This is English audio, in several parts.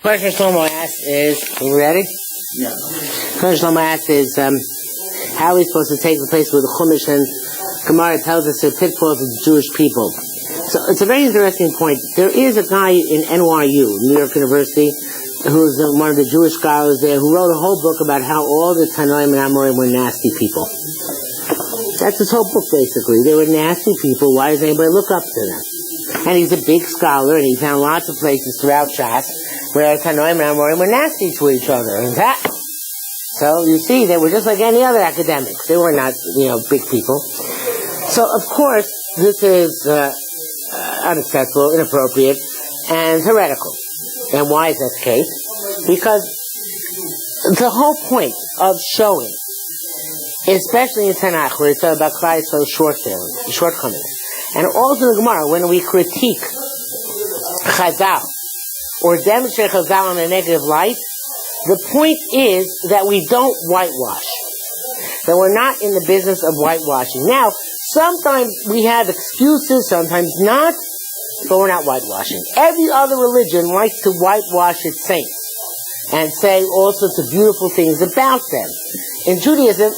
Question Shlomo asks is, you ready? Yeah. Question Shlomo asks is, how are we supposed to take the place where the Chumash and Gemara tells us the pitfalls of the Jewish people? So it's a very interesting point. There is a guy in NYU, New York University, who's one of the Jewish scholars there, who wrote a whole book about how all the Tanoim and Amorim were nasty people. That's his whole book, basically. They were nasty people. Why does anybody look up to them? And he's a big scholar, and he found lots of places throughout Shas where Tanoim and Amorim were nasty to each other. So you see, they were just like any other academics. They were not, big people. So of course, this is unacceptable, inappropriate, and heretical. And why is that the case? Because the whole point of showing, especially in Tanakh, where it's about Klal Yisrael's shortcomings, and also in the Gemara, when we critique Chazal, or demonstrate Chazal in a negative light, the point is that we don't whitewash. That we're not in the business of whitewashing. Now, sometimes we have excuses, sometimes not, but we're not whitewashing. Every other religion likes to whitewash its saints and say all sorts of beautiful things about them. In Judaism,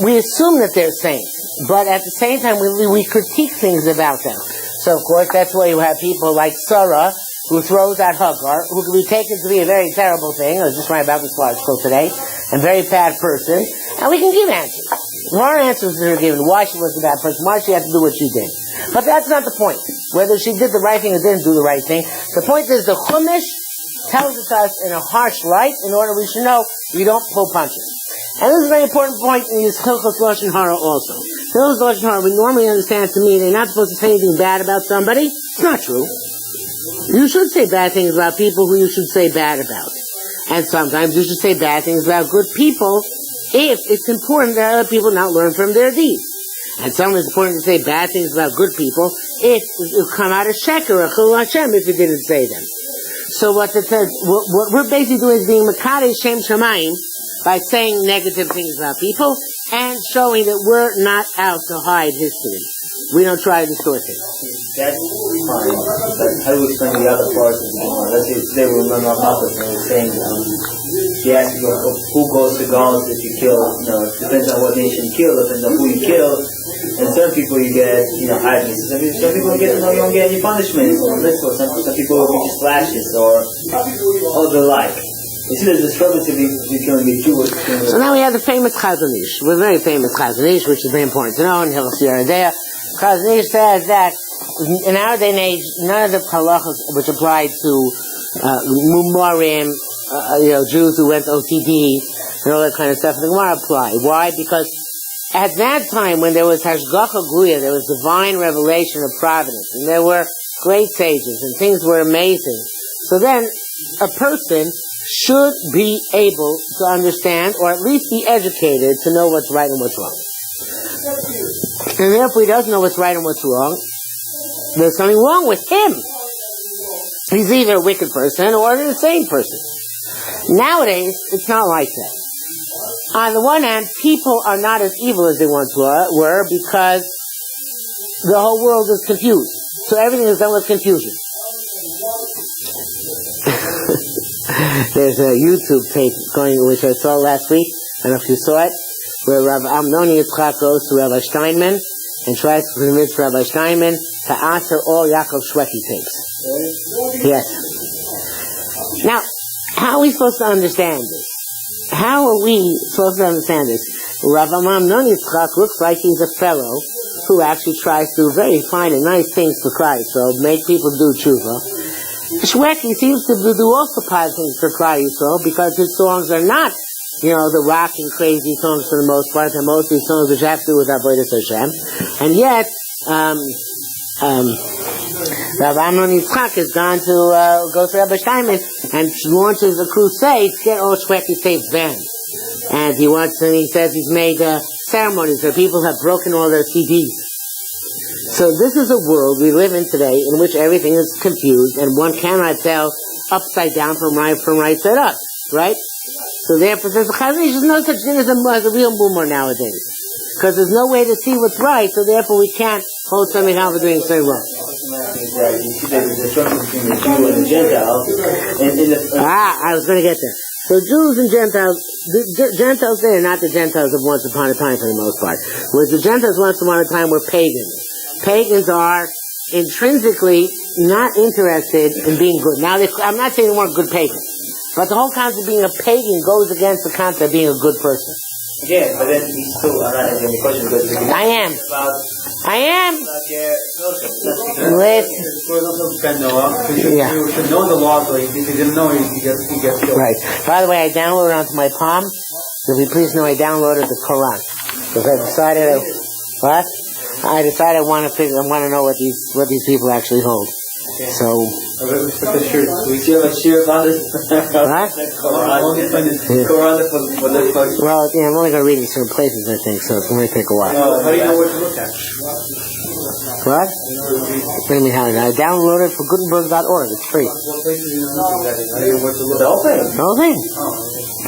we assume that they're saints, but at the same time we critique things about them. So of course that's why you have people like Sarah, who throws out Hagar, who can be taken to be a very terrible thing. I was just writing about this article today, a very bad person, and we can give answers. There are answers that are given, why she was a bad person, why she had to do what she did. But that's not the point. Whether she did the right thing or didn't do the right thing. The point is the Chumash tells it to us in a harsh light in order we should know we don't pull punches. And this is a very important point in these Hilchos Lashon Hara also. Hilchos Lashon Hara, we normally understand to mean they're not supposed to say anything bad about somebody. It's not true. You should say bad things about people who you should say bad about. And sometimes you should say bad things about good people if it's important that other people not learn from their deeds. And sometimes it's important to say bad things about good people if you come out of Sheker or Chilul Hashem if you didn't say them. So what we're basically doing is being Mekadesh Shem Shamayim by saying negative things about people and showing that we're not out to hide history. We don't try to distort it. That's fine. But how do we explain the other parts of the Gemara? Let's say today we remember Malchus and we're saying he asked who goes to Gaul if you kill, it depends on what nation you kill, depends on who you kill. And certain people you get, hiding. Some people you don't get any punishment or mitzvah. Some people will be just lashes or the like. You see, there's a struggle to be killing the Jewish. So now we have the famous Chazon Ish, the very famous Chazon Ish, which is very important to know in Hilchos Shariah Law. Chazon Ish says that in our day and age, none of the halachas which applied to Mumarim, Jews who went OTD and all that kind of stuff in the Gemara apply. Why? Because at that time, when there was Hashgacha Guya, there was divine revelation of providence, and there were great sages, and things were amazing. So then, a person should be able to understand, or at least be educated, to know what's right and what's wrong. And therefore, he doesn't know what's right and what's wrong. There's something wrong with him. He's either a wicked person or an insane person. Nowadays, it's not like that. On the one hand, people are not as evil as they once were because the whole world is confused. So everything is done with confusion. There's a YouTube tape going, which I saw last week. I don't know if you saw it, where Rav Amnoni Yitzchak goes to Rabbi Steinman and tries to convince Rabbi Steinman to answer all Yaakov Shweki tapes. Yes. Now, how are we supposed to understand this? How are we supposed to understand this? Rav Amnoni Yitzchak looks like he's a fellow who actually tries to do very fine and nice things for Klal Yisrael, make people do tshuva. Shweki seems to do also positive things for Klal Yisrael because his songs are not, the rocking, crazy songs for the most part. They're mostly songs which have to do with Avodas Hashem. And yet, Rav Amnon Yitzchak has gone to go to Rabbi Steinman and launches a crusade to get all Shweki's tapes banned. And he says he's made ceremonies where people have broken all their CDs. So this is a world we live in today in which everything is confused and one cannot tell upside down from right side up, right? So therefore, says the Chazon Ish, there's no such thing as a real boomer nowadays. Because there's no way to see what's right, so therefore we can't hold something out for doing something wrong. that you see there's a difference between the Jew and the Gentile. I was going to get there. So Jews and Gentiles, the Gentiles there, not the Gentiles of once upon a time for the most part. Whereas the Gentiles once upon a time were pagans. Pagans are intrinsically not interested in being good. Now, I'm not saying they weren't good pagans, but the whole concept of being a pagan goes against the concept of being a good person. Yeah, but then he's still, I'm not answering the question, but I am. Yeah. You should know the law, so if you didn't know, he gets killed. Right. By the way, I downloaded onto my Palm. So if you please know, I downloaded the Quran because I decided I want to know what these people actually hold. Okay. So. We give a share about it. What? Well, yeah, I'm only going to read in certain places, I think, so it's going to take a while. How do you know what to look at? What? What do you mean, how? I downloaded it for Gutenberg.org. It's free. What places do you know that? How do you know what to look at? The whole thing. The whole thing.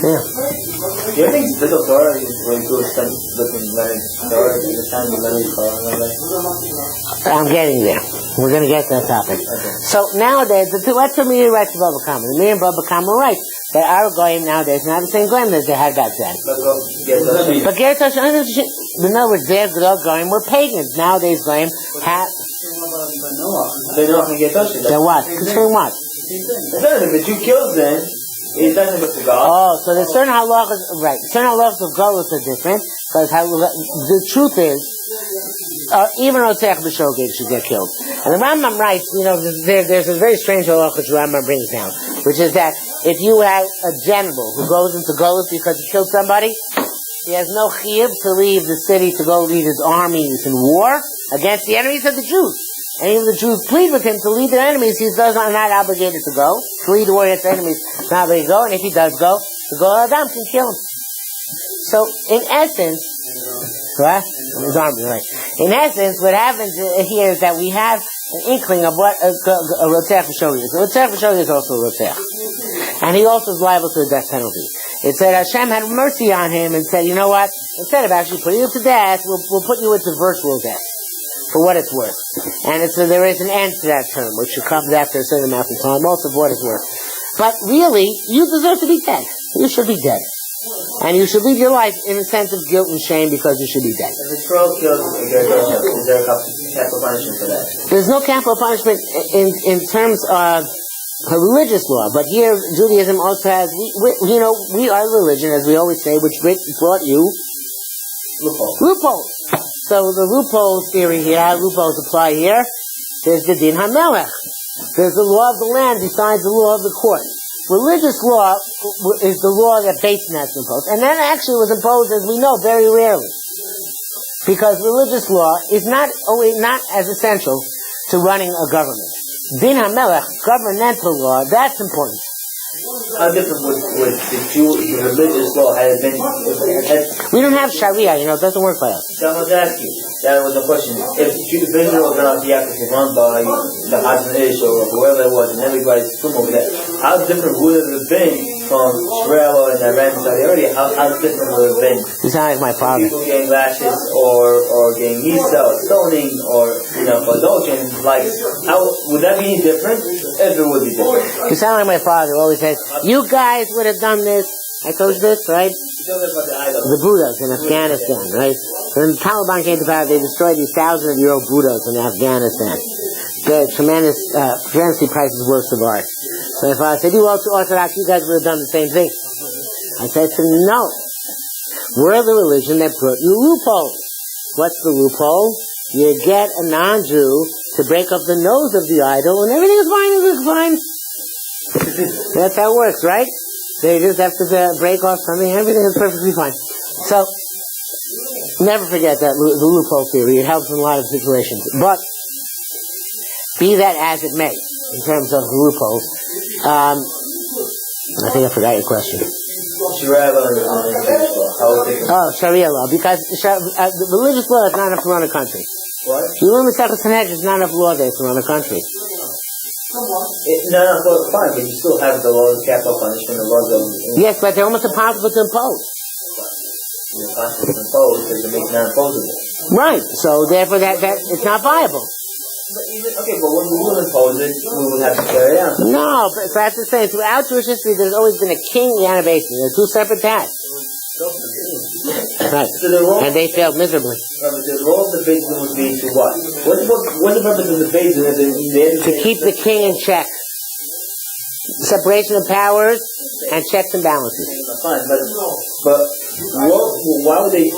Yeah. Do you think little Torah is when you spend looking learning Torah the time you learn Torah? I'm getting there. We're going to get to that topic. Okay. So nowadays, what's the Meir writes about Baba Kama? The Meir Baba Kama writes that our goyim nowadays not the same goyim as they had back then. But in other words, their goyim were pagans. Nowadays goyim have. They don't have to get touched. They're what? Concerning what? If the Jew kills them, it doesn't go to God. Oh, so the certain halachas, right? Certain halachas of galus are different because the truth is, even Rotzeach B'Shogeg should get killed. And the Rambam writes, there's a very strange halacha the Rambam brings down, which is that if you have a general who goes into galus because he killed somebody, he has no chiyuv to leave the city to go lead his armies in war against the enemies of the Jews. And even the Jews plead with him to lead their enemies. He's not obligated to go. To lead the war against their enemies, he's not obligated to go. And if he does go, the Goel Adam can kill him. So, in essence, what? His army, right. In essence, what happens here is that we have an inkling of what a Rotzeach B'Shogeg is. A Rotzeach B'Shogeg is also a Rotzeach. And he also is liable to the death penalty. It said Hashem had mercy on him and said, you know what? Instead of actually putting you to death, we'll put you into virtual death. For what it's worth. And there is an end to that term, which comes after a certain amount of time, also for what it's worth. But really, you deserve to be dead. You should be dead. And you should live your life in a sense of guilt and shame because you should be dead. If a troll kills a Gershon, is there a capital punishment for that? There's no capital punishment in terms of a religious law, but here Judaism also has, we are religion, as we always say, which brought you loopholes. So the loopholes theory here, how loopholes apply here, there's the Din HaMelech. There's the law of the land besides the law of the court. Religious law is the law that Beit Din has imposed. And that actually was imposed, as we know, very rarely. Because religious law is not as essential to running a government. Din HaMelech, governmental law, that's important. How different would the religious law have been? We don't have Sharia, it doesn't work by us. So I was asking, that was the question. If Israel was not theocracy run by the Hazan Ish or whoever it was, and everybody's from over there, how different would it have been from Shariah Law and Iran and Saudi Arabia? How different would it have been? You sound like my father. People getting lashes or getting Misa or stoning or, for adultery, like, how would that be any different? If it would be different. You sound like my father, who always says, you guys would have done this. I told you this, right? The Buddhas in Afghanistan, right? When the Taliban came to power, they destroyed these 1,000-year-old Buddhas in Afghanistan. They're tremendously priceless works of art. So my father said, you Orthodox, you guys would have done the same thing. I said to him, no. We're the religion that brought you loopholes. What's the loophole? You get a non-Jew to break up the nose of the idol, and everything is fine. That's how it works, right? They just have to break off something, everything is perfectly fine. So, never forget that the loophole theory. It helps in a lot of situations. But, be that as it may, in terms of the loopholes, I think I forgot your question. Shariah Law. Oh, Sharia law. Because the religious law is not enough to run a country. What? You learn the Second Sanhedrin is not enough law there to run a country. No, fine, but you still have the laws of capital punishment, the laws of... Yes, but they're almost impossible to impose. They're impossible to impose because they make non-imposable. Right, so therefore that it's not viable. but when we would impose it, we would have to carry it out. No, but that's the same. Throughout Jewish history, there's always been a king and a beis din. They're two separate tasks. Right. So the role, And they failed miserably. the role of the beis din would be to what? What's the purpose of the beis din? To keep the king in check. Separation of powers and checks and balances. Fine, but why would they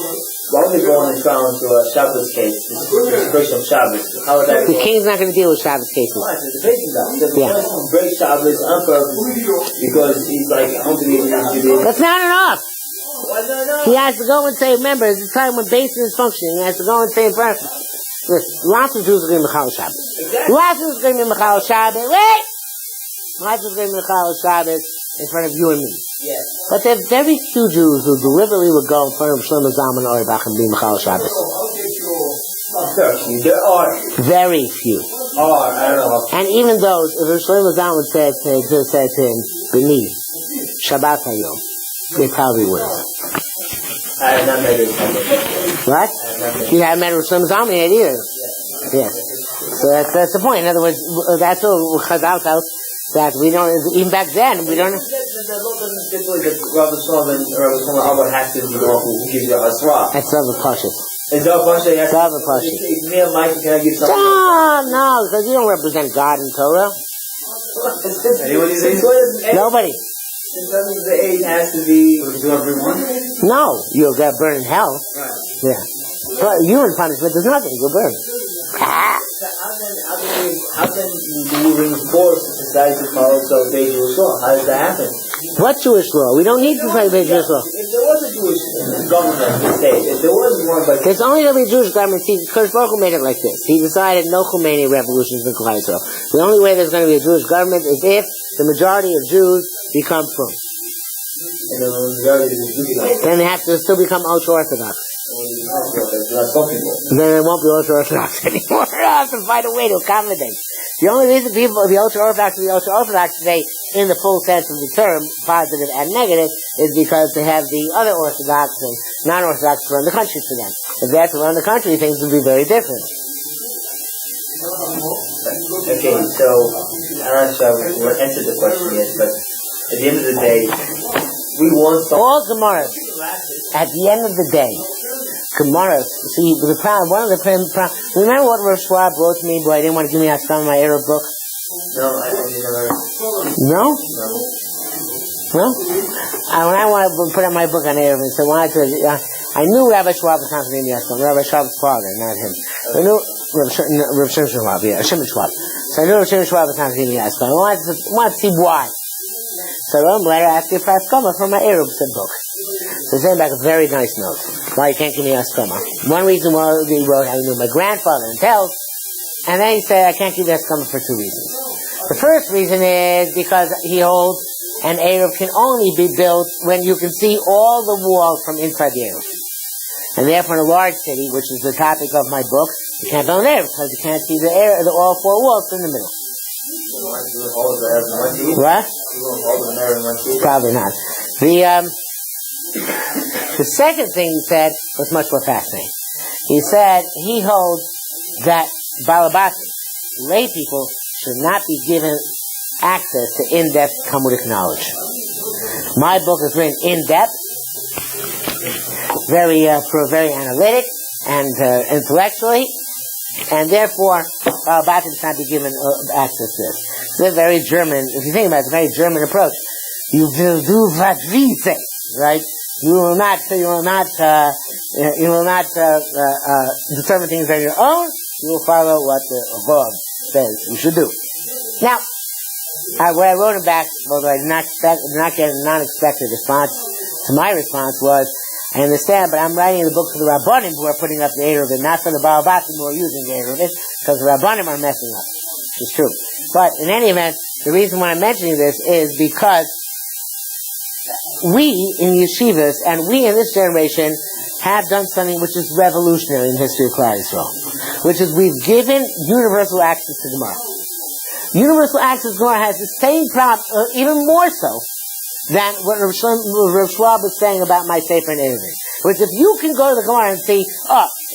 go on and trial into a Shabbos case? It's breaking of Shabbos. How would that The go? king's not going to deal with Shabbos cases. Fine, it's the beis din does. The Yeah. person breaks Shabbos on purpose because he's like, I don't believe in Judaism. That's not enough. Why not? He has to go and say, remember, it's the time when beis din is functioning. He has to go and say in front of lots of Jews are going to be Mechal Shabbos. Exactly. Lots of Jews are going to be Mechal Shabbos. Wait! Lots of Jews are going to be Mechal Shabbos in front of you and me. Yes. But there are very few Jews who deliberately would go in front of Shlomo Zalman or Auerbach and be Mechal Shabbos. There are. Very few. I don't know. And even those, if Shlomo Zalman said to him, B'ni, Shabbat Hayom, they probably would. I have not met it. What? You haven't met Shlomo Zalman yet either. Yes. So that's the point. In other words, that's what Chazal tells that we don't, even back then, we don't. The law doesn't stipulate that Rabbi Shlomo and Rabbi Shlomo Abba has to be the one who gives you a Hasra. That's Rabbi Pashas. Is that a Pasha? Yes. Rabbi Pashas. Me and Mike, can I give something? No, because you don't represent God in Torah. Anyone use it? Nobody. Since the age has to be. Do everyone? No, you'll get burned in hell. Right. Yeah. But human punishment does nothing. You'll burn. Ah. How can you reinforce society to follow Jewish law? How does that happen? What Jewish law? We don't need to play Jewish law. If there was a Jewish government state, if there was one, but There's only going to be a Jewish government. See, Kodesh Baruch Hu made it like this. He decided no Khomeini revolutions in Klal Yisrael. The only way there's going to be a Jewish government is if the majority of Jews become frum. the majority is Judaism. Then they have to still become ultra-Orthodox. Some people. Then they won't be ultra-Orthodox anymore. They'll have to find a way to accommodate. The only reason people, the ultra-Orthodox today, in the full sense of the term, positive and negative, is because they have the other Orthodox and non-Orthodox to run the country for them. If they have to run the country, things would be very different. Okay, so I'm not sure we'll answer the question yet, but at the end of the day, we want some. All Gemaras, at the end of the day, Gemaras, see, the problem, one of the problems, remember what Rav Schwab wrote to me, but I didn't want to give me Hastam, my Arab book? No, I never. No? No. No? When I wanted to put out my book on Arab, and so when I knew Rabbi Schwab was not going to give me Hastam, Rabbi Schwab's father, not him. I knew Rav Shimon Schwab, yeah, Shimon Schwab. So I knew Rav Shimon Schwab was not going to give me Hastam. I wanted to see why. So I wrote him a letter asking for Haskama for my Arab book. So he sent back a very nice note. Why he can't give me Haskama. One reason why he wrote, I knew my grandfather and tells. And then he said, I can't give you Haskama for two reasons. The first reason is because he holds an Arab can only be built when you can see all the walls from inside the Arab. And therefore in a large city, which is the topic of my book, you can't build an Arab because you can't see all four walls in the middle. What? Probably not. The second thing he said was much more fascinating. He said he holds that Balabatim, lay people, should not be given access to in-depth Talmudic knowledge. My book is written in-depth, very analytic and intellectually, and therefore Balabatim should not be given access to this. It's a very German, if you think about it, it's a very German approach. You will do what we say, right? You will not determine things on your own. You will follow what the Rav says you should do. Now, what I wrote him back, although I did not get a non-expected response to my response, was, I understand, but I'm writing the book for the Rabbanim who are putting up the Eruvin, not for the Balabatim who are using the Eruvin, because the Rabbanim are messing up. It's true. But in any event, the reason why I'm mentioning this is because we in yeshivas and we in this generation have done something which is revolutionary in the history of Klal Yisrael, which is we've given universal access to Gemara. Universal access to Gemara has the same problem, even more so, than what Rav Schwab was saying about my Sefer and Eruvin. Which if you can go to the Gemara and see,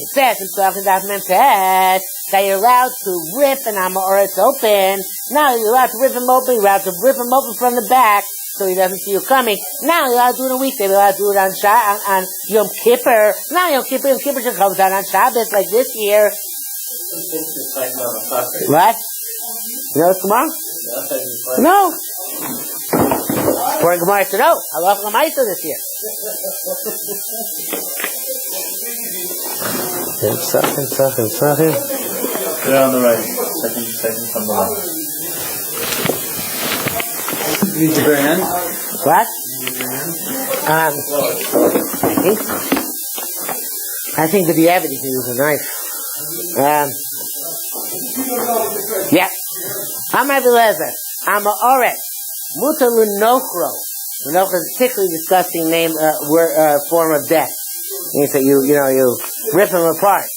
It says in Torah Anytime that you're allowed to rip an Amoritz open. Now you're allowed to rip him open. You're allowed to rip him open from the back so he doesn't see you coming. Now you're allowed to do it on a weekday. You're allowed to do it on Yom Kippur. Now Yom Kippur just comes out on Shabbos like this year. What? You know it's tomorrow? No. For Gemara said, no, I love Lamaisa this year. Second. They're on the right. Second from the left. Use your bare hand. What? I think that the evidence is a knife. Yeah. I'm Rabbi Lezer. I'm a Oret. Mutalu Nochro. Nochro is a particularly disgusting name, form of death. Means that you rip them apart.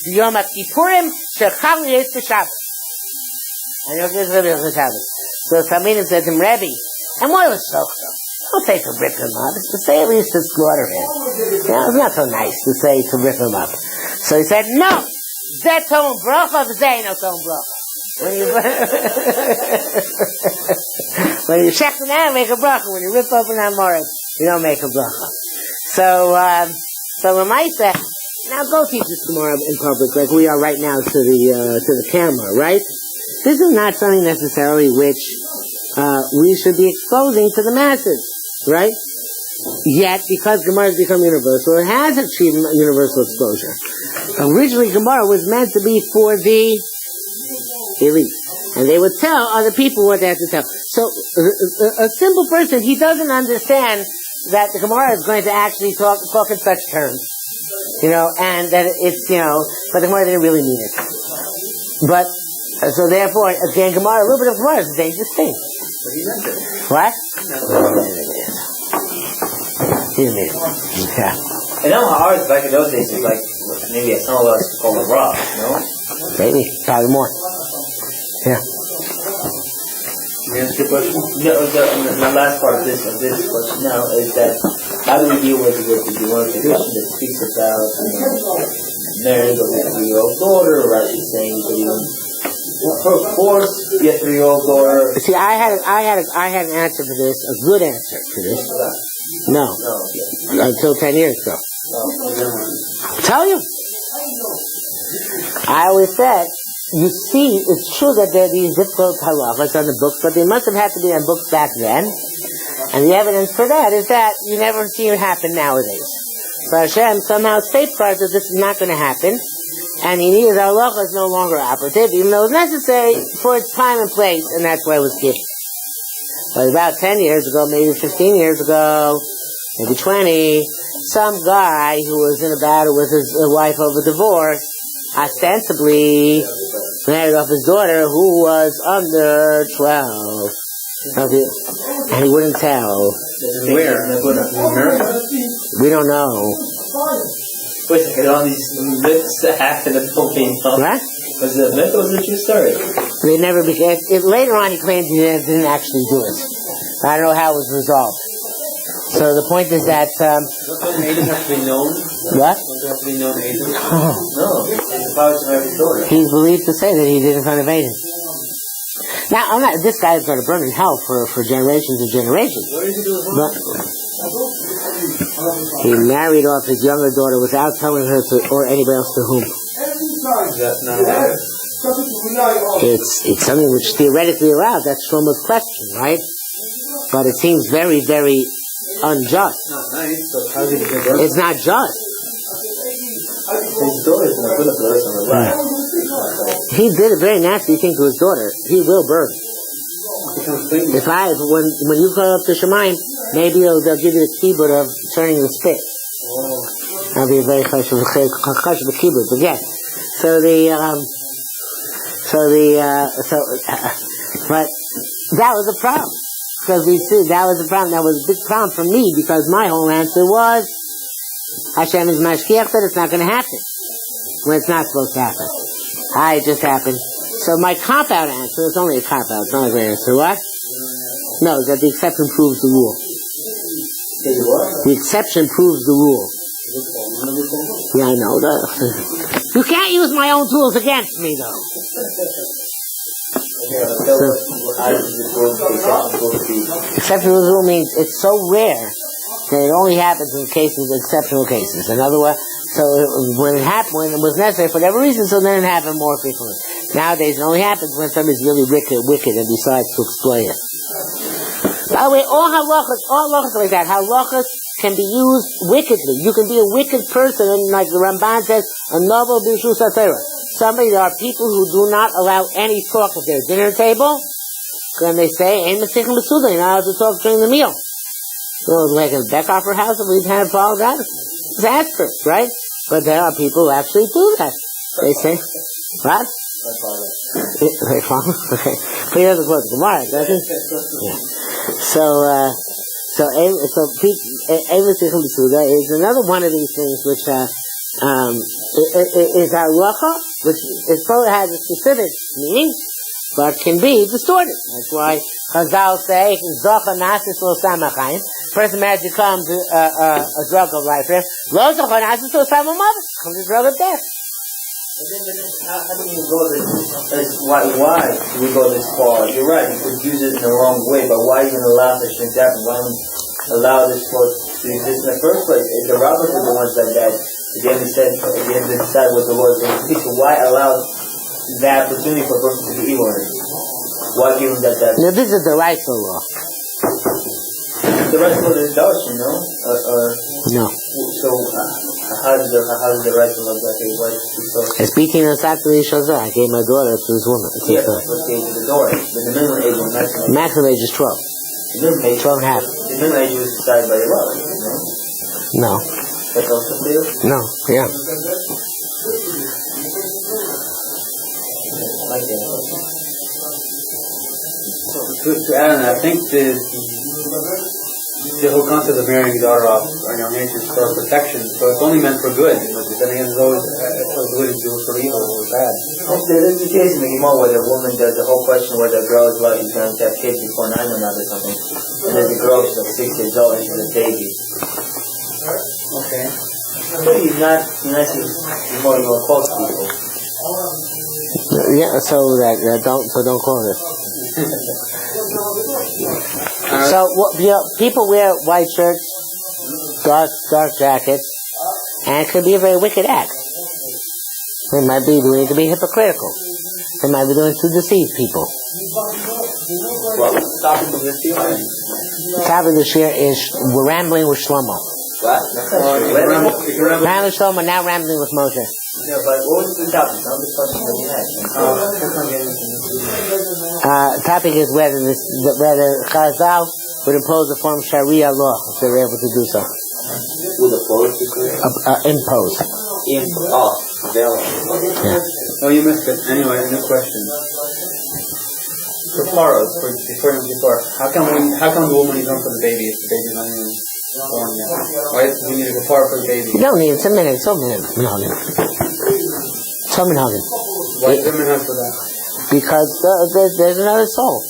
Yom Kippurim shechali es b'Shabbos. And Yom Kippurim is b'Shabbos. So Talmidim said to him, Rebbe, and what was Sochro? Don't say to rip him up. It's to say at least to slaughter him. It's not so nice to say to rip him up. So he said, no! Zeh ton bracha v'zeh no ton bracha. When you check them out, make a bracha. When you rip open that moritz, you don't make a bracha. So Lamaisa, now go teach this tomorrow in public, like we are right now to the camera, right? This is not something necessarily which we should be exposing to the masses, right? Yet, because Gemara has become universal, it has achieved universal exposure. Originally, Gemara was meant to be for the elite. And they would tell other people what they have to tell. So, a simple person, he doesn't understand that the Gemara is going to actually talk in such terms. And that it's, but the Gemara didn't really mean it. But, so therefore, again, Gemara, a little bit of Gemara is a dangerous thing. What? He didn't mean it. Yeah. And now ours back in those days is like, maybe some of us call it raw, Maybe, probably more. Yeah. You answer your question? The last part of this question now is that how do we deal with the one tradition that speaks about marrying a 3-year-old daughter, or actually saying that you force your 3-year-old daughter? See, I had an answer for this, a good answer for this. No. Until 10 years ago. I'll tell you. I always said, you see, it's true that there are these difficult halachas on the books, but they must have had to be on books back then. And the evidence for that is that you never see it happen nowadays. So Hashem somehow safeguards that this is not going to happen, and he needs our halacha is no longer operative, even though it was necessary for its time and place, and that's why it was given. But about 10 years ago, maybe 15 years ago, maybe 20, some guy who was in a battle with his wife over divorce, ostensibly married off his daughter who was under 12. And he wouldn't tell. Where? In America? We don't know. Wait a second, all these myths that happen that don't mean nothing. What? Was it a myth or was it a true story? They never became. Later on he claimed he didn't actually do it. I don't know how it was resolved. So the point is that... Don't Adam have to be known? What? Don't there have to be known Adam? No, it's about to every story. He's believed to say that he did in front of Aiden. Now, this guy is going to burn in hell for generations and generations. What did he do with But he married off his younger daughter without telling her to, or anybody else to whom. That's not allowed. It's something which theoretically allowed. That's Shlomo's question, right? But it seems very, very unjust. It's not nice, but how did he get birth? It's not just. His daughter's going to put up the rest of her life. He did a very nasty thing to his daughter. He will burn. When you go up to Shemaim, maybe they'll give you the keyboard of turning the spit. That'll be a very chashuv keyboard. But yes, but that was a problem. Because we see that was a problem. That was a big problem for me because my whole answer was Hashem is mashkiach that it's not going to happen when it's not supposed to happen. It just happened. So my cop-out answer, it's only a cop-out, it's not a great answer. What? No, that the exception proves the rule. The exception proves the rule. Yeah, I know. You can't use my own tools against me, though. Exceptional rule means it's so rare that it only happens in exceptional cases. In other words, so when it was necessary for whatever reason, so then it happened more frequently. Nowadays, it only happens when somebody's really wicked and decides to exploit it. By the way, all halachas like that. Halachas can be used wickedly. You can be a wicked person, and like the Ramban says, a novel b'shu satira. There are people who do not allow any talk at their dinner table. When they say, "Ain't mistaken with Suda," you're not allowed to talk during the meal. Like in Beckoffer house, and we've had a problem with that. Disaster, right? But there are people who actually do that. They say, what? They follow? Okay. But he doesn't quote the Gemara, does he? Yeah. So is another one of these things which is halacha, which is probably has a specific meaning, but can be distorted. That's why Chazal say, "Zocha nasis lo samachayim." Person married becomes a drug of life. Lo zocha nasis lo samamav, becomes a drug of death. How do you go this? Why do we go this far? You're right. You could use it in the wrong way, but why even allow such things to happen? Why allow this to exist in the first place? If the robbers are the ones that they haven't decide what the law is going to be. So why allow the opportunity for a person to be evil? Why give them that? Now this is the rightful law. The rest of the darshan, no? No. So how does the rightful law go? It's beating us after the Shazah. I gave my daughter to this woman. Yes, what's the age of the daughter? The minimum age and maximum. Maximum age is 12. The minimum age. 12 and a half. The minimum age was decided by the law, no? No. That's also clear? No. Yeah. To add on that, I think the whole concept of marrying your daughter off on your age is for protection, so it's only meant for good. But then again, it's always good to do it for evil or bad. There's a case in the Gemara where the woman does the whole question where the girl is like she's going to have kids before 9 months or something, and then the girl is like 6 years old and she's a baby. Okay. So you're not more you close people. Yeah. So don't quote it. So people wear white shirts, dark jackets, and it could be a very wicked act. They might be doing it to be hypocritical. They might be doing it to deceive people. What was the topic of this year? The topic this year is we're rambling with Shlomo. What? Rambling with Shlomo, now rambling with Moshe. Yeah, but what was the topic? I'm just talking about the topic is whether Chazal would impose a form of Shariah law if they were able to do so. Would oppose impose. Available. Oh, you missed it. Anyway, new question. Kafaras before Yom Kippur. How come the woman is on for the baby if the baby's not even born yet? Why do we need a kafara for the baby? You don't need it. It's a minute. It's a minute. Why is there minhag for that? Because there's another soul.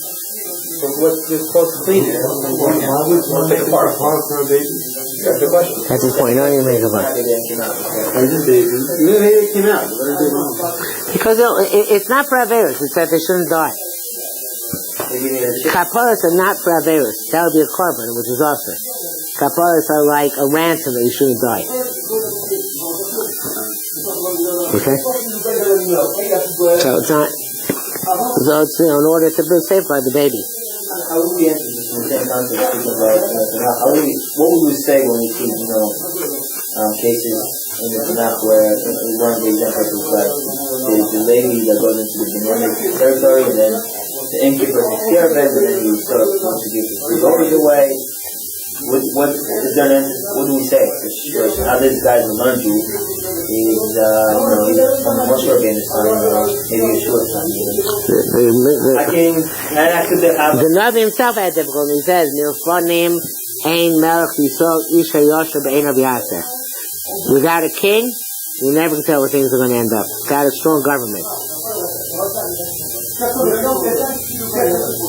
So what's supposed to clean it? What's the kafara for a baby? That's the question. That's his point. Don't even make a point. It came out. Because it's not for Averis. It's that they shouldn't die. Kaparas are not for Averis. That would be a korban, which is also. Kaparas are like a ransom that you shouldn't die. Okay? So it's not. So it's in order to safeguard the baby. How would we answer this in the same context? What would we say when we see, cases in the Tanakh where one of the examples is like the lady that goes into the demonic territory and then the innkeeper takes care of it and then he sort of wants to give his glory away. What do we say? How this guy who learned you is from Moshe Rabbeinu's time, maybe Yeshua's time. The Navi himself had difficulty. He says, "Milfonim ein melech yisrael isha yosher be'einav yaser." Without a king, you never can tell where things are going to end up. Without a strong government,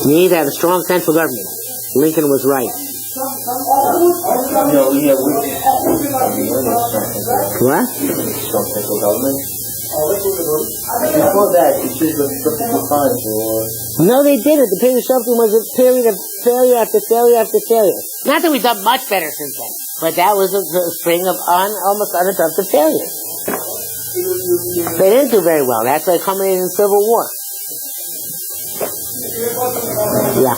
you need to have a strong central government. Lincoln was right. What? Central government. Before that, you just looked for funds or... No, they didn't. The period of Shoftim was a period of failure after failure after failure. Not that we've done much better since then, but that was a string of almost uninterrupted failures. They didn't do very well. That's why it culminated in civil war. Yeah.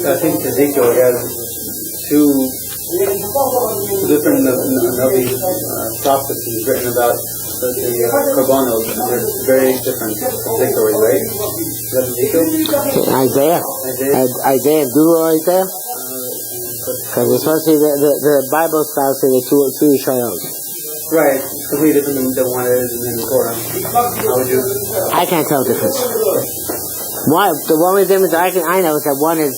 I think Ezekiel has two different prophecies written about the Korbanos, and they're very different particularly, right? Is that Ezekiel? Isaiah and Deuteronomy. Because it's supposed to be the Bible scholars say the two Yishayos. Right, completely different than one is in the Torah. How would you? I can't tell the difference. One, the only difference I know is that one is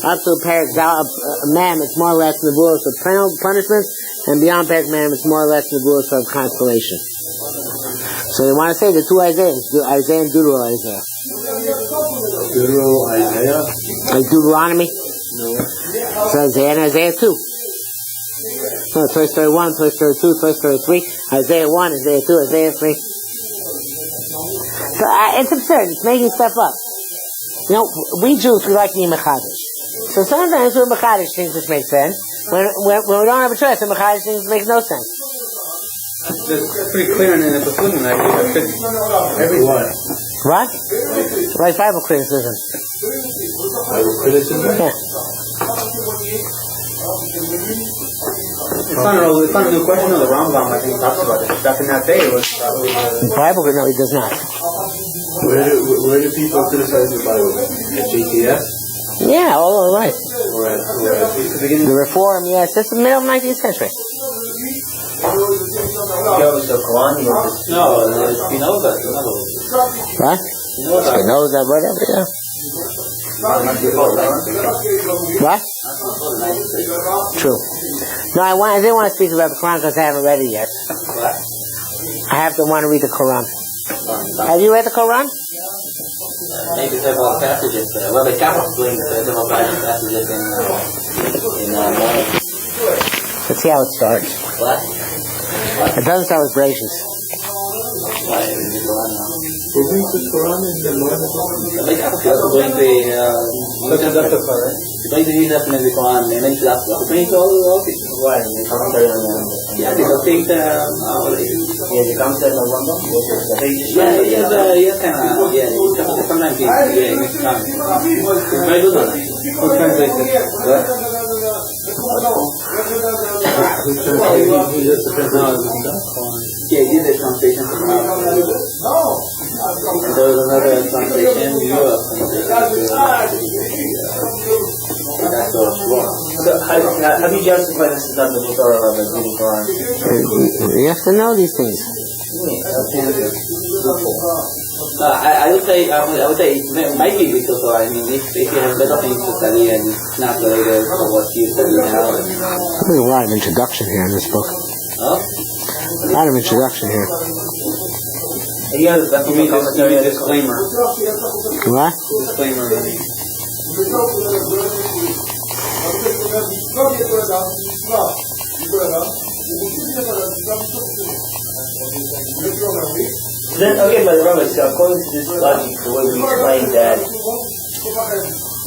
up to Parak Mem, it's more or less nebulas of punishments, and beyond Parak Mem, it's more or less nebulas of consolation. So they want to say the two Isaiahs, Isaiah and Deuteronomy. Isaiah? Like Deuteronomy? No. So Isaiah and Isaiah 2. No, Toy Story 1, Toy Story 2, Toy Story 3, Isaiah 1, Isaiah 2, Isaiah 3. So it's absurd, it's making stuff up. You know, we Jews, we like to be Mechadish. So sometimes we're Mechadish things which make sense. When we don't have a choice, the Mechadish things make no sense. That's pretty clear in the Pesukim, I think. Everyone. What? Like Bible criticism. Bible criticism? Yeah. It's not a new question, though. The Rambam, I think, talks about it. Back in that day, it was probably... The Bible, no, it does not. Where do people criticize the Bible? At JTS? Yeah, all right. Or at the beginning? The Reform, yes, it's the middle of the 19th century. No, it's Spinoza. What? Spinoza, whatever, yeah. What? True. No, I didn't want to speak about the Quran because I haven't read it yet. I want to read the Quran. Have you read the Quran? Maybe several passages there. Well, the Catholics believe several passages in Let's see how it starts. what? It doesn't start with braces. Who brings the Quran in the Lord? The Catholics believe the Quran, and then that's the thing. Why? The commentary on yeah, they don't think the commentary on London. Yeah, kind of. Yeah, sometimes he makes comments. It's very good one. Who translates it? What? Who just depends on Yeah, he did the translation from and there was another translation, Europe that's all wrong. So, how do you justify this is not the Torah or the Quran? You have to know these things. I would say it might be because I mean, if you have better things to study and it's not related to what you study now. There's a lot of introduction here in this book. Huh? A lot of introduction here. Yeah, that's a disclaimer. What? Disclaimer. Then, okay, but Robert, so according to this logic, the way we explain that,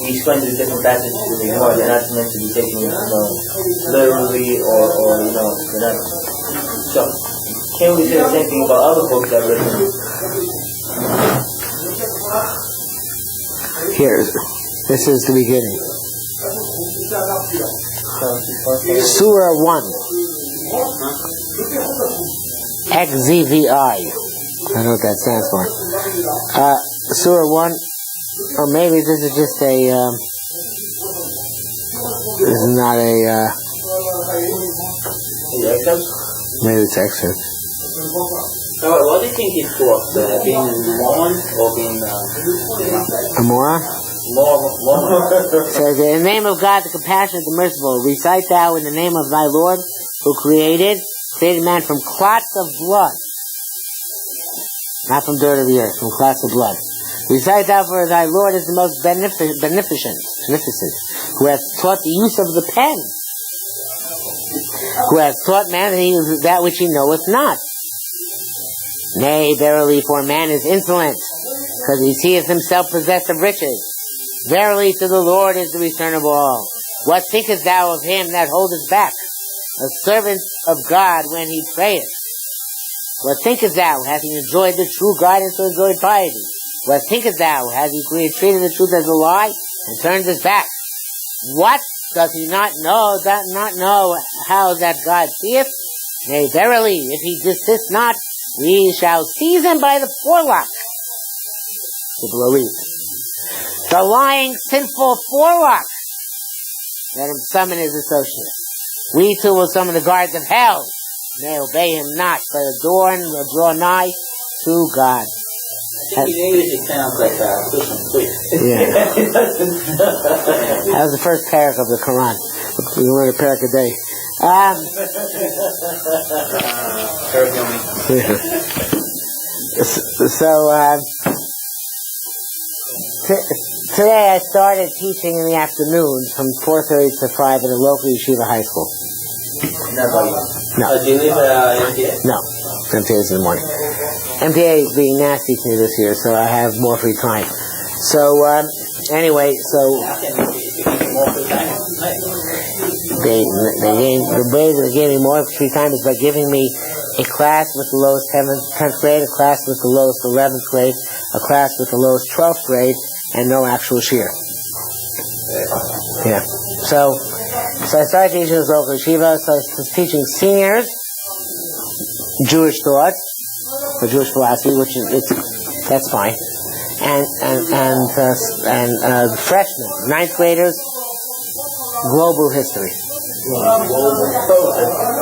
we explain the different passages of the Gemara, they're not meant to be taken, literally, or they're not. So, can we say the same thing about other books that are written? Here, this is the beginning. Surah 1. XZVI. I don't know what that stands for. Surah 1, or maybe this is just a, this is not a, maybe it's excerpt. What do you think it's for? Being Mormon or being A moron? Mormon? It says, in the name of God, the compassionate, the merciful, recite thou in the name of thy Lord, who created man from clots of blood. Not from dirt of the earth, from clots of blood. Recite thou, for thy Lord is the most beneficent, magnificent, who hath taught the use of the pen, who hath taught man that which he knoweth not. Nay, verily, for man is insolent, because he seeth himself possessed of riches. Verily, to the Lord is the return of all. What thinkest thou of him that holdeth back a servant of God when he prayeth? What thinkest thou, hath he enjoyed the true guidance or enjoyed piety? What thinkest thou, hath he treated the truth as a lie and turned his back? What? Does he not know how that God seeth? Nay, verily, if he desist not, we shall seize him by the forelock. The lying, sinful forelock. Let him summon his associates. We too will summon the guards of hell. They obey him not, but adorn or draw nigh to God. I think in English it sounds like yeah. That was the first parak of the Quran. We learn a parak a day. Today I started teaching in the afternoons from 4:30 to 5 at a local yeshiva high school. No. Do you live MTA? No. MTA is in the morning. MTA is being nasty to me this year, so I have more free time. So, anyway, so the way they gave me more free time is by giving me a class with the lowest 10th grade, a class with the lowest 11th grade, a class with the lowest 12th grade, and no actual shiur. Yeah. So I started teaching this local yeshiva, so I was teaching seniors Jewish thought, or Jewish philosophy, that's fine. And freshmen, 9th graders, global history.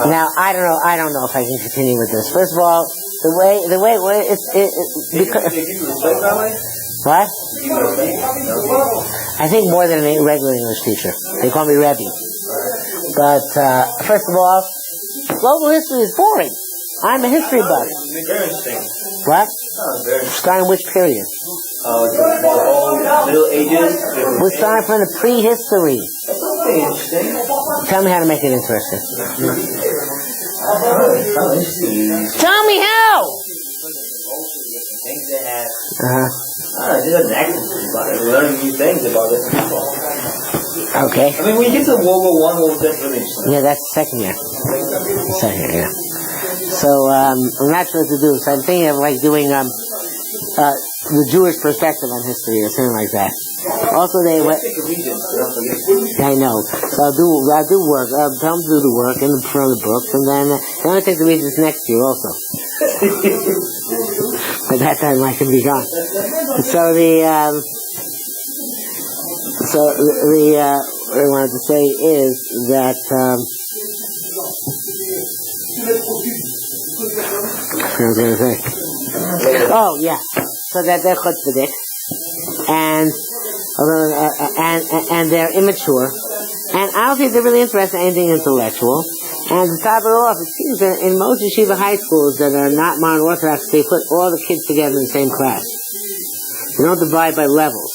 Now, I don't know if I can continue with this. First of all, the way because what? I think more than a regular English teacher. They call me Rebbe. But first of all, global history is boring. I'm a history buff. Very interesting. What? Very Starting which period? The Middle Ages. We're starting from the prehistory. That's something interesting. Tell me how to make it interesting. Tell me how! Things they had. Uh-huh. There's an accent about it. We're learning new things about this people. Okay. I mean, when you get to World War I, that's really interesting. Yeah, that's second year. Second year, yeah. So, I'm not sure what to do. So I'm thinking of like doing, the Jewish perspective on history or something like that. Also, I know. So I'll do work. I'll tell them to do the work in front of the books, and then I'll take the Regents next year also. At that time, I can be gone. So what I wanted to say is that what was I going to say? Oh yeah. So that they're chutzpahdik, and they're immature, and I don't think they're really interested in anything intellectual. And to top it off, it seems that in most yeshiva high schools that are not modern Orthodox, they put all the kids together in the same class. They don't divide by levels.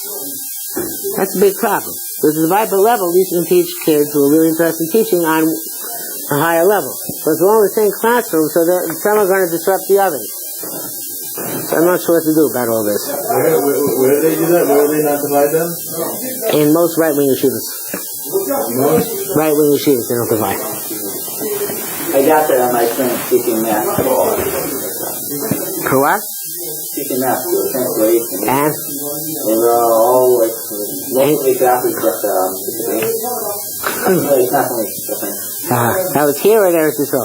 That's a big problem. Because to divide by level, at least you can teach kids who are really interested in teaching on a higher level. But they're all in the same classroom, so some are going to disrupt the others. So I'm not sure what to do about all this. Where do they do that? Where do they not divide them? In most right-wing yeshivas. Right-wing yeshivas, they don't divide. I got that on my experience teaching math. For what? Teaching math to 10th grade. And? They were all like, locally exactly correct. It's not only different. That was here or there at the show?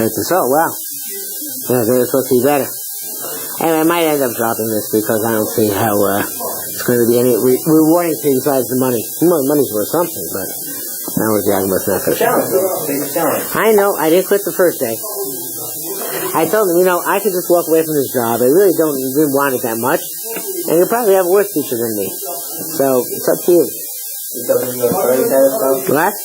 At the show, wow. Yeah, they're supposed to be better. Anyway, I might end up dropping this because I don't see how it's going to be any rewarding thing besides the money. Well, money's worth something, but not worth the argument for that. I know, I didn't quit the first day. I told them, I could just walk away from this job. I really didn't want it that much. And you'll probably have a worse teacher than me. So, it's up to you. What?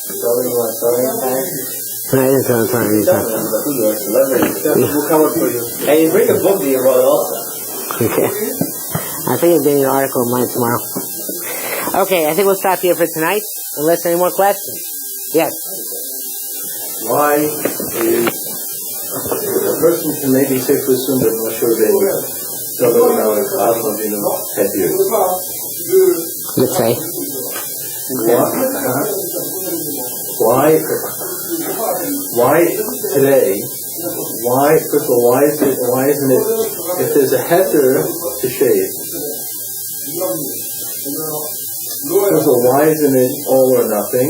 I didn't tell him sorry anytime. We'll come up for you. And you bring a book that you wrote also. Okay. I think I'm getting an article of mine tomorrow. Okay, I think we'll stop here for tonight, unless any more questions. Yes? Why is a person can maybe safely assume that Moshe Rabbeinu David Melech Avram Avinu had beard? Let's say. Why today? Why, first of all, why isn't it, if there's a heter to shave, first of all, why isn't it all or nothing?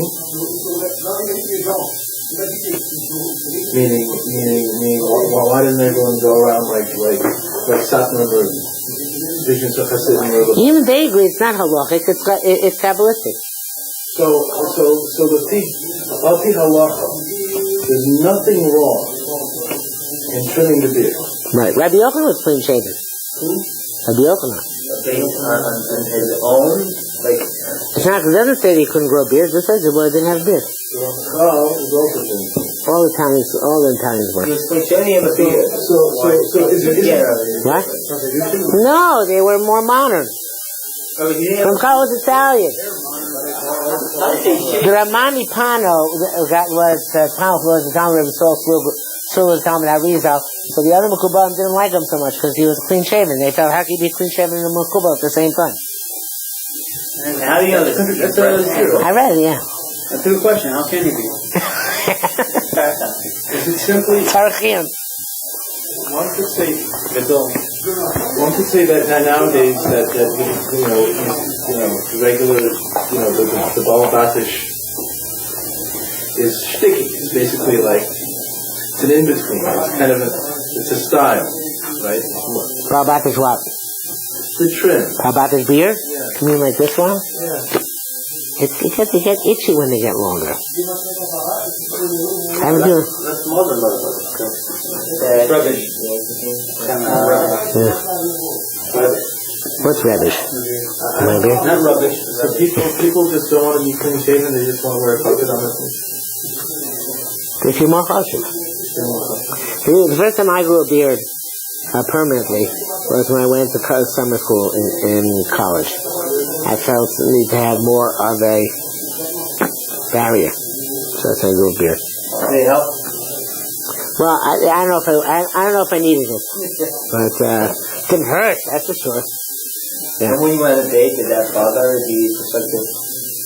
Meaning, why doesn't everyone go around like Satan or visions of Hasidim? Even they agree it's not halachic, it's Kabbalistic. So the Alpi Halacha, there's nothing wrong in trimming the beard. Right. Rabbi Yochanan was clean shaven. Rabbi Yochanan. On his own, like. It's not, it doesn't say that he couldn't grow a beard, it just says the boy didn't have a beard. All the Italians were. He was clean shaven, he had a beard. So is it what? No, they were more modern. From Carl was Italian. The Ramani Pano was the Talmud of Sul was Talmud Arizal. So the other Mekubalim didn't like him so much because he was clean shaven. They felt, how can you be clean shaven and a Mekubal at the same time? And how do you know this? I read it, yeah. That's a good question. How can he be? Is it simply Tarachian. one could say that nowadays that the regular the balabatish is shticky. It's basically like it's an in between. It's kind of it's a style, right? Balabatish what? The trim. Balabatish beard? Yeah. You mean like this one? Yeah. They get itchy when they get longer. I haven't been. That's modern, rubbish. Yeah. What's rubbish? My beard? Not rubbish. So people just don't want to be clean shaven. They just want to wear a carpet on their face. They feel more cautious. The first time I grew a beard permanently was when I went to summer school in college. I felt the need to have more of a barrier, so that's why I grew a beard. Did it help? Well, I don't know if I needed it, but it didn't hurt. That's for sure. Yeah. And when you went on a date, did that bother or do you perspective?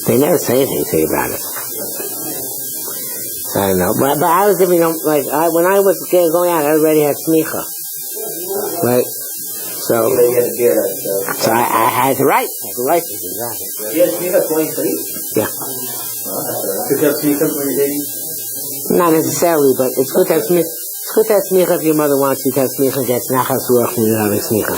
They never say anything about it. I don't know, but I was giving them when I was going out, everybody had smicha, right? So You had a beard, So I had the right. Exactly. Yes, you have 23? Yeah. Did you have sneakers when you're dating? Not necessarily, but it's good to have smicha. It's good to have smicha if your mother wants you to have smicha. Gets nachas ruach when you're having smicha.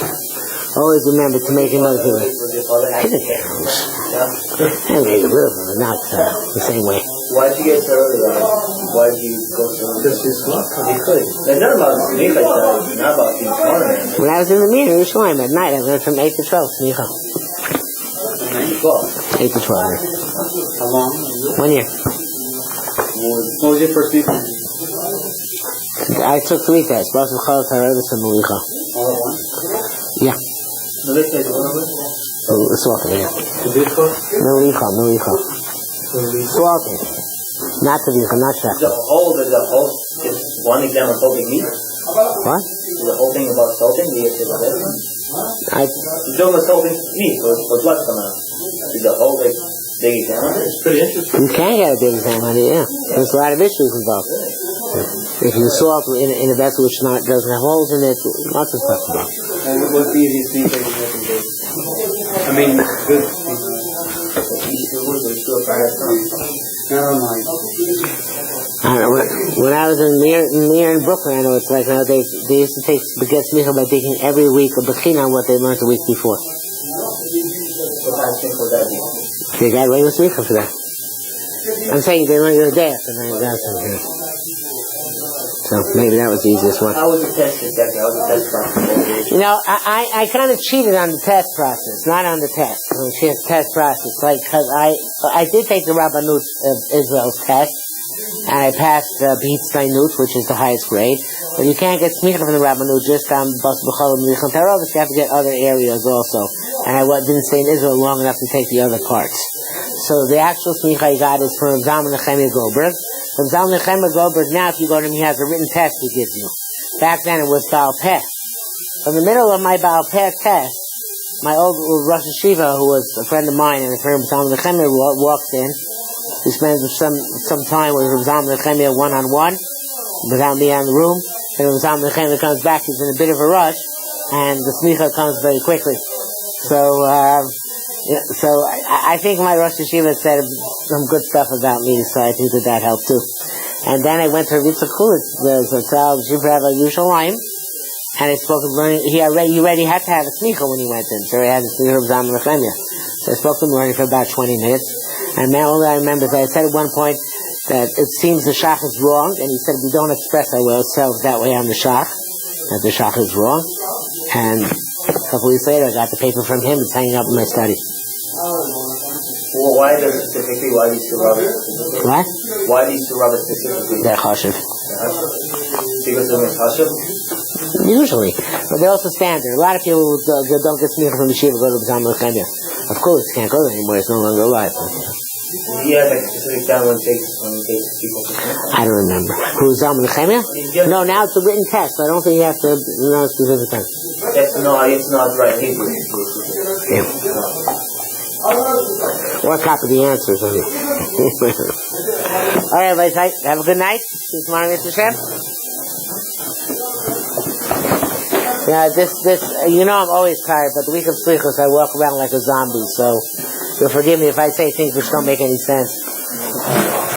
Always remember to make your mother feel it. I didn't care. I made a little bit, not the same way. Why did you get so early on? Why did you go so early? Because he's not. You could. It's not about sneakers, it's not about being smarter, man. When I was in the Mir Yerushalayim at night, I learned from 8 to 12 smicha. 8 to 12. How long? 1 year. What was your first sneaker? I took 3 tests. Both of Chalot HaRevis and Malicha. All at once? Yeah. Melissa is one of us? Salting, yeah. Malicha. Salting. Not Tavicha, not There's Shechta. just one example of salting meat? What? Is the whole thing about salting? Do you have to say that? I You're talking about salting meat, for blood to come out. Is the whole big example? It's pretty interesting. You can get a big exam on it, yeah. There's a lot of issues involved. If you salt in a vessel which doesn't have holes in it, lots of stuff involved. And what's the easiest sneaker you have in dating? I mean, good sneaker. Never mind. I don't know, when I was near in Brooklyn, I know it's like now they used to get smicha by taking every week a bechina on what they learned the week before. What kind of thing would that be? They got away with smicha for that. I'm saying they learned it a day after they got something. So maybe that was the easiest one. How was the test exactly? How was the test process? You know, I kind of cheated on the test process, not on the test. The test process, because I did take the Rabbanut of Israel's test, and I passed B'hit Steinut, which is the highest grade. But you can't get smicha from the Rabbanut just on Bas B'chol and Lichan Tarot, but you have to get other areas also. and I didn't stay in Israel long enough to take the other parts. So the actual smicha I got is from Zalman Nechemia Goldberg. From Zalman Nechemia Goldberg, now if you go to him, he has a written test he gives you. Back then it was Baal Peh. From the middle of my Baal Peh test, my old Rosh Hashiva, who was a friend of mine and a friend of Zalman Nechemia, walks in. He spends some time with Zalman Nechemia one-on-one, without me in the room. And when Zalman Nechemia comes back, he's in a bit of a rush, and the smicha comes very quickly. So I think my Rosh Hashiva said some good stuff about me, so I think that helped too. And then I went to Yitzchak Kulitz, the Tzal Shiva Rabbi Yerushalayim, and I spoke of learning. He already had to have a smicha when he went in, so he had a smicha of Zalman Nechemia. So I spoke to him learning for about 20 minutes. And now all I remember is I said at one point that it seems the shach is wrong, and he said we don't express ourselves that way on the shach, that the shach is wrong. And a couple weeks later I got the paper from him, it's hanging up in my study. Well, why these two rabbis specifically? What? Why these two rabbis specifically? They're chashiv. Because of the chashiv? Usually. But they're also standard. A lot of people who don't get smicha from the yeshiva go to the Zalman Nechemia. Of course, can't go there anymore, it's no longer alive. He has like a specific time when he takes people to smicha. I don't remember. Who's Zalman Nechemia? No, now it's a written test, so I don't think you have to know a specific time. It's not right Hebrew. Yeah. Or copy the answers. Alright, ladies, have a good night. See you tomorrow, Mr. Shem. Yeah, I'm always tired, but the week of Slichos, I walk around like a zombie, so you'll forgive me if I say things which don't make any sense.